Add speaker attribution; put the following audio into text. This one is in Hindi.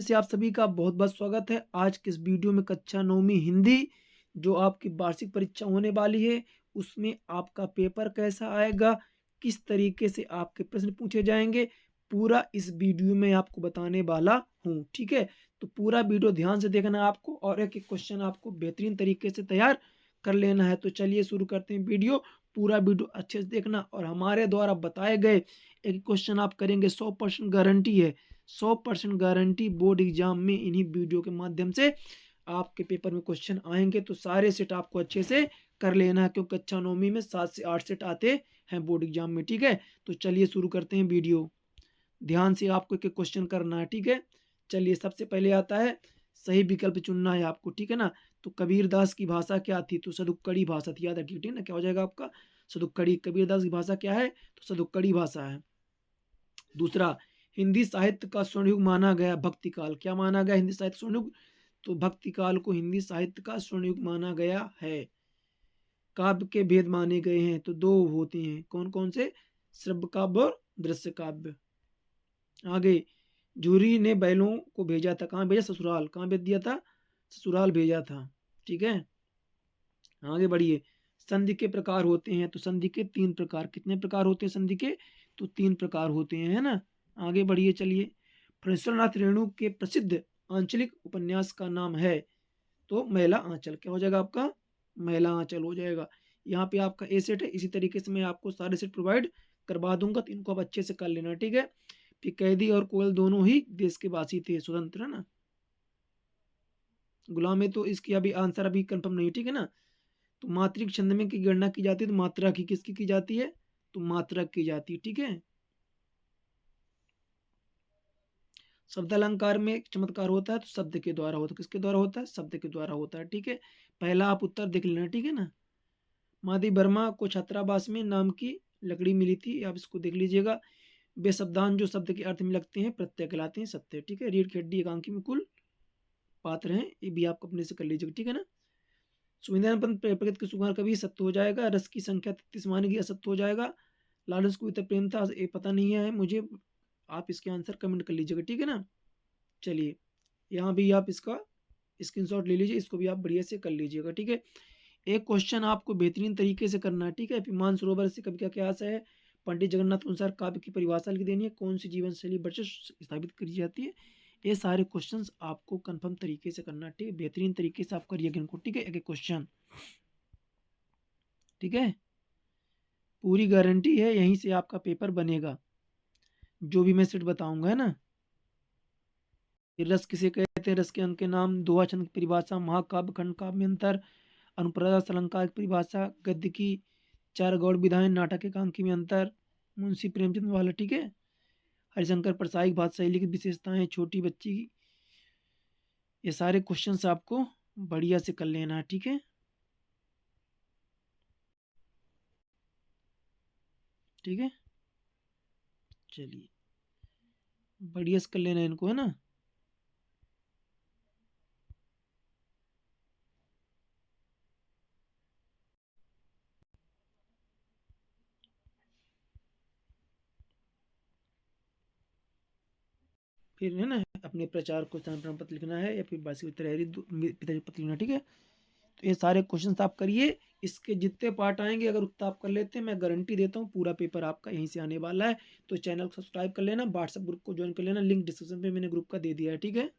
Speaker 1: से आप सभी का बहुत-बहुत स्वागत है। आज के इस वीडियो में कक्षा 9वीं हिंदी जो आपकी वार्षिक परीक्षा होने वाली है, उसमें आपका पेपर कैसा आएगा, किस तरीके से आपके प्रश्न पूछे जाएँगे, पूरा इस वीडियो में आपको बताने वाला हूँ, ठीक है? तो पूरा वीडियो ध्यान से देखना है आपको और एक-एक क्वेश्चन आपको बेहतरीन तरीके से तैयार कर लेना है। तो चलिए शुरू करते हैं वीडियो। पूरा वीडियो अच्छे से देखना और हमारे द्वारा बताए गए एक क्वेश्चन आप करेंगे 100% गारंटी है। 100% गारंटी बोर्ड एग्जाम में इन्हीं वीडियो के माध्यम से आपके पेपर में क्वेश्चन आएंगे। तो सारे सेट आपको अच्छे से कर लेना है क्योंकि कक्षा 9वीं में 7 से 8 सेट आते हैं बोर्ड एग्जाम में, ठीक है? तो चलिए शुरू करते हैं वीडियो। ध्यान से आपको एक एक क्वेश्चन करना है, ठीक है? चलिए सबसे पहले आता है सही विकल्प चुनना है आपको, ठीक है ना? तो कबीरदास की भाषा क्या थी? तो सदुक्कड़ी भाषा थी, याद रखिए, ठीक है ना? क्या हो जाएगा आपका? सदुक्कड़ी। कबीरदास की भाषा क्या है? तो सदुक्कड़ी भाषा है। दूसरा, हिंदी साहित्य का स्वर्णयुग माना गया भक्ति काल। क्या माना गया हिंदी साहित्य स्वर्णयुग? तो भक्ति काल को हिंदी साहित्य का स्वर्णयुग माना गया है। काव्य के भेद माने गए हैं तो दो होते हैं, कौन कौन से? श्रव्य काव्य और दृश्य काव्य। आगे, झूरी ने बैलों को भेजा था, कहाँ भेजा? ससुराल। कहाँ भेज दिया था? ससुराल भेजा था, ठीक है? आगे बढ़िए। संधि के प्रकार होते हैं तो संधि के 3 प्रकार। कितने प्रकार होते हैं संधि के? तो 3 प्रकार होते हैं, है ना? आगे बढ़िए चलिए। फणीश्वरनाथ रेणु के प्रसिद्ध आंचलिक उपन्यास का नाम है तो मैला आंचल। क्या हो जाएगा आपका? मैला आंचल हो जाएगा। यहाँ पे आपका ए सेट है। इसी तरीके से मैं आपको सारे सेट प्रोवाइड करवा दूंगा तो इनको आप अच्छे से कर लेना, ठीक है? फिर कैदी और कोयल दोनों ही देश के वासी थे, स्वतंत्र, है ना? गुलाम है तो इसकी अभी आंसर अभी कंफर्म नहीं, ठीक है ना? तो मात्रिक छंद में की गणना की जाती है तो मात्रा की किसकी की जाती है? तो मात्रक की जाती है, ठीक है? शब्दालंकार में चमत्कार होता है तो शब्द के द्वारा होता है। किसके द्वारा होता है? शब्द के द्वारा होता है, ठीक है? पहला आप उत्तर देख लेना, ठीक है ना? मादी वर्मा को छात्रावास में नाम की लकड़ी मिली थी, आप इसको देख लीजिएगा। वे शब्दान जो शब्द के अर्थ में लगते हैं प्रत्यय कहलाते हैं, सत्य, ठीक है? रीढ़ खेड्डी एकांकी में कुल पात्र हैं, ये भी आप अपने से कर लीजिएगा, ठीक है ना? सुविधान प्रकृति के सुकुमार कभी सत्य हो जाएगा। रस की संख्या 33 मानी गई, असत्य हो जाएगा। लालच को इतना प्रेम था, ये पता नहीं है मुझे, आप इसके आंसर कमेंट कर लीजिएगा, ठीक है ना? चलिए, यहाँ भी आप इसका स्क्रीनशॉट ले लीजिए, इसको भी आप बढ़िया से कर लीजिएगा, ठीक है? एक क्वेश्चन आपको बेहतरीन तरीके से करना है, ठीक है? विमान सरोवर से कवि का क्या आशय है? पंडित जगन्नाथ के अनुसार काव्य की परिभाषा लिख देनी है। कौन सी जीवन शैली वर्चस्व स्थापित करी जाती है? ये सारे क्वेश्चंस आपको कंफर्म तरीके से करना है, ठीक है? बेहतरीन तरीके से आप करिएगा इनको, ठीक है? एक एक क्वेश्चन, ठीक है? पूरी गारंटी है यहीं से आपका पेपर बनेगा, जो भी मैं सेट बताऊंगा, है ना? ये रस किसे कहते हैं? रस के अंक के नाम, दोहा छंद की परिभाषा, महाकाव्य खंड काव्य में अंतर, अनुप्रास अलंकार की परिभाषा, गद्य की 4 गौड़ विधाएं, नाटक एकांकी में अंतर, मुंशी प्रेमचंद वाला, ठीक है? हरिशंकर प्रसाईक भाषा शैली की विशेषताएं, छोटी बच्ची की, ये सारे क्वेश्चंस आपको बढ़िया से कर लेना है, ठीक है? ठीक है, चलिए, बढ़िया से कर लेना है इनको, है ना? फिर है ना, अपने प्रचार को प्रमाण पत्र लिखना है या फिर वार्षिक तैयारी पिताजी पत्र लिखना, ठीक है? तो ये सारे क्वेश्चंस आप करिए। इसके जितने पार्ट आएंगे अगर उतना आप कर लेते हैं, मैं गारंटी देता हूँ पूरा पेपर आपका यहीं से आने वाला है। तो चैनल को सब्सक्राइब कर लेना, व्हाट्सएप ग्रुप को ज्वाइन कर लेना, लिंक डिस्क्रिप्शन पे मैंने ग्रुप का दे दिया है, ठीक है?